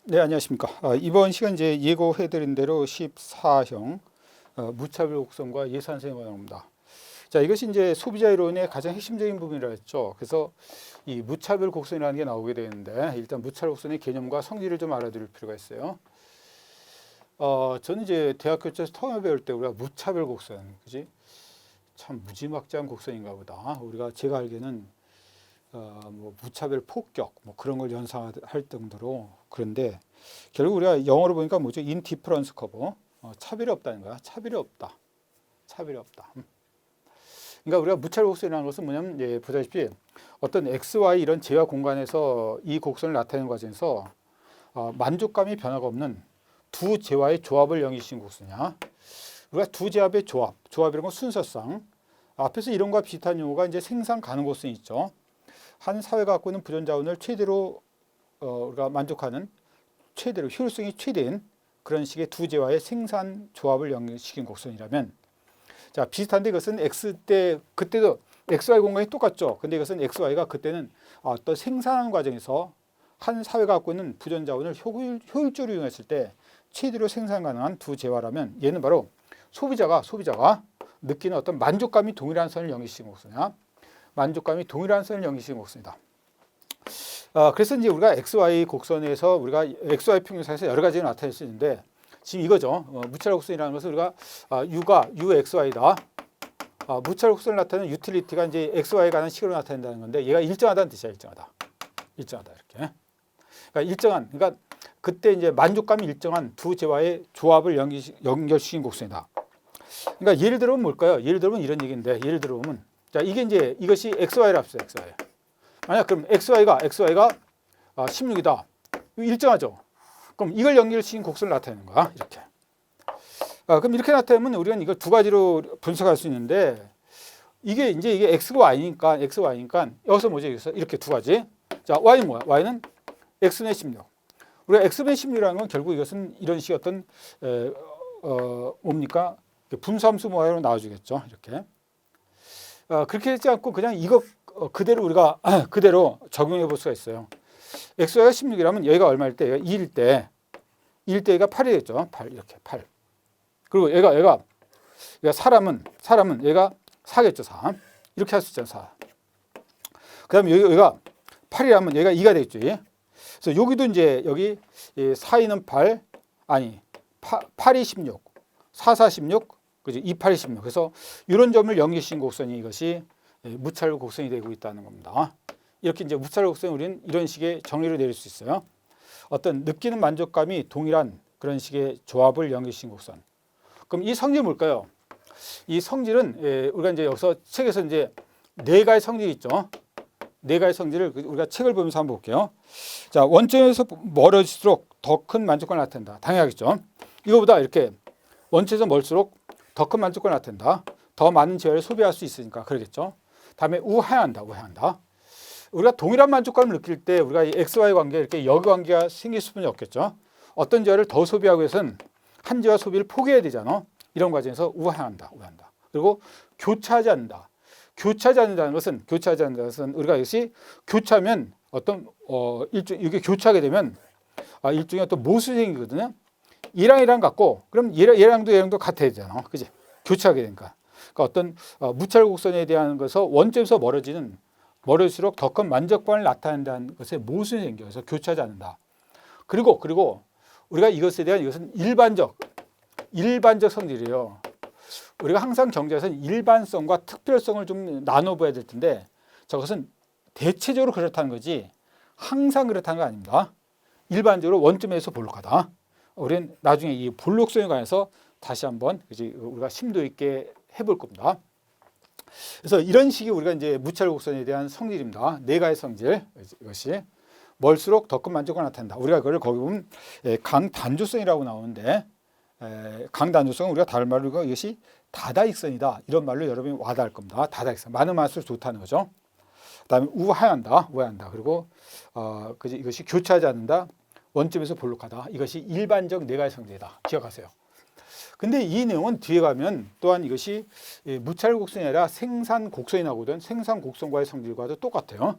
네, 안녕하십니까. 이번 시간 이제 예고해드린 대로 14형 무차별 곡선과 예산세가 나옵니다. 자, 이것이 이제 소비자 이론의 가장 핵심적인 부분이라 했죠. 그래서 이 무차별 곡선이라는 게 나오게 되는데 일단 무차별 곡선의 개념과 성질을 좀 알아둘 필요가 있어요. 저는 이제 대학교 때 처음 배울 때 우리가 무차별 곡선, 그지? 참 무지막지한 곡선인가 보다. 우리가 제가 알기에는 뭐 무차별 폭격 뭐 그런 걸 연상할 정도로. 그런데 결국 우리가 영어로 보니까 뭐죠? 인디퍼런스 커브, 차별이 없다는 거야. 차별이 없다. 차별이 없다. 그러니까 우리가 무차별 곡선이라는 것은 뭐냐면, 예, 보다시피 어떤 x, y 이런 제와 공간에서 이 곡선을 나타내는 과정에서 만족감이 변화가 없는 두 제와의 조합을 영위시키는 곡선이야. 우리가 두 제압의 조합이라는 건 순서상 앞에서 이론과 비슷한 용어가 이제 생산 가능 곡선이 있죠. 한 사회가 갖고 있는 부존자원을 최대로 우리가 만족하는 최대로 효율성이 최대인 그런 식의 두 제와의 생산 조합을 영위시킨 곡선이라면, 자, 비슷한데 이것은 x 때 그때도 xy 공간이 똑같죠. 근데 이것은 xy가 그때는 어떤 생산하는 과정에서 한 사회가 갖고 있는 부존자원을 효율적으로 이용했을 때 최대로 생산 가능한 두 제와라면, 얘는 바로 소비자가 느끼는 어떤 만족감이 동일한 선을 영위시킨 곡선이야. 만족감이 동일한 선을 영위시킨 곡선이다. 그래서 이제 우리가 XY 곡선에서 우리가 XY 평균선에서 여러 가지가 나타낼 수 있는데, 지금 이거죠. 무차별 곡선이라는 것은 우리가 U가 UXY다. 무차별 곡선을 나타내는 유틸리티가 이제 XY에 관한 식으로 나타낸다는 건데, 얘가 일정하다는 뜻이야. 일정하다 이렇게. 그러니까 일정한, 그러니까 그때 이제 만족감이 일정한 두 제와의 조합을 연결시킨 곡선이다. 그러니까 예를 들어보면 뭘까요? 예를 들어보면 이런 얘기인데, 예를 들어보면, 자, 이게 이제 이것이 XY를 합시다. XY. 만약 그럼 XY가 16이다. 일정하죠. 그럼 이걸 연결시킨 곡선을 나타내는 거야. 이렇게. 그럼 이렇게 나타내면 우리는 이걸 두 가지로 분석할 수 있는데, 이게 X가 Y니까 여기서 뭐죠? 여기서 이렇게 두 가지. 자, Y는 뭐야? Y는 X분의 16. 우리가 X분의 16이라는 건 결국 이것은 이런 식의 어떤 뭡니까? 분수함수 모양으로 나와주겠죠. 이렇게. 그렇게 하지 않고 그냥 이거 그대로 우리가 그대로 적용해 볼 수가 있어요. XY가 16이라면 여기가 얼마일 때? 얘가 2일 때. 2일 때 얘가 8이겠죠. 8 이렇게 8. 그리고 얘가 사람은 얘가 4겠죠. 4. 이렇게 할 수 있잖아. 4. 그다음에 여기가 8이라면 얘가 2가 되겠죠. 그래서 여기도 이제 여기 4, 8 아니 8이 16, 4, 16, 그죠? 2, 8이 16. 그래서 이런 점을 연결시킨 곡선이 이것이 무차별 곡선이 되고 있다는 겁니다. 이렇게 이제 무차별 곡선에 우리는 이런 식의 정리를 내릴 수 있어요. 어떤 느끼는 만족감이 동일한 그런 식의 조합을 연결시킨 곡선. 그럼 이 성질이 뭘까요? 이 성질은 우리가 이제 여기서 책에서 이제 네 가지 성질이 있죠. 네 가지 성질을 우리가 책을 보면서 한번 볼게요. 자, 원점에서 멀어질수록 더 큰 만족감을 나타낸다. 당연하겠죠. 이거보다 이렇게 원점에서 멀수록 더 큰 만족감을 나타낸다. 더 많은 재화를 소비할 수 있으니까 그러겠죠. 다음에 우회한다. 우리가 동일한 만족감을 느낄 때 우리가 이 XY 관계 이렇게 역관계가 생길 수밖에 없겠죠. 어떤 재화를 더 소비하기 위해서는 한 재화 소비를 포기해야 되잖아. 이런 과정에서 우회한다. 그리고 교차하지 않는다. 교차하지 않는다는 것은 우리가 이것이 교차하면 어떤 이게 교차하게 되면 일종의 어떤 모순생이거든요. 얘랑 같고 그럼 얘랑도 같아야 되잖아. 그지? 교차하게 되니까. 그러니까 어떤 무차별 곡선에 대한 것에서 원점에서 멀어질수록 더 큰 만족감을 나타낸다는 것에 모순이 생겨서 교차하지 않는다. 그리고 우리가 이것에 대한 이것은 일반적 성질이에요. 우리가 항상 경제에서는 일반성과 특별성을 좀 나눠봐야 될 텐데, 저것은 대체적으로 그렇다는 거지 항상 그렇다는 거 아닙니다. 일반적으로 원점에서 볼록하다. 우리는 나중에 이 볼록성에 관해서 다시 한번 우리가 심도 있게 해볼 겁니다. 그래서 이런 식이 우리가 이제 무차별 곡선에 대한 성질입니다. 네 가지 성질. 이것이 멀수록 더 큰 만족감을 나타낸다. 우리가 그걸 거기 보면 강단조성이라고 나오는데, 강단조성은 우리가 다른 말로 이것이 다다익선이다. 이런 말로 여러분이 와닿을 겁니다. 다다익선. 많으면 많을수록 좋다는 거죠. 그다음에 우회한다. 그리고 이것이 교차하지 않는다. 원점에서 볼록하다. 이것이 일반적 네 가지 성질이다. 기억하세요. 근데 이 내용은 뒤에 가면 또한 이것이 무차별 곡선이 아니라 생산 곡선이 나오거든. 생산 곡선과의 성질과도 똑같아요.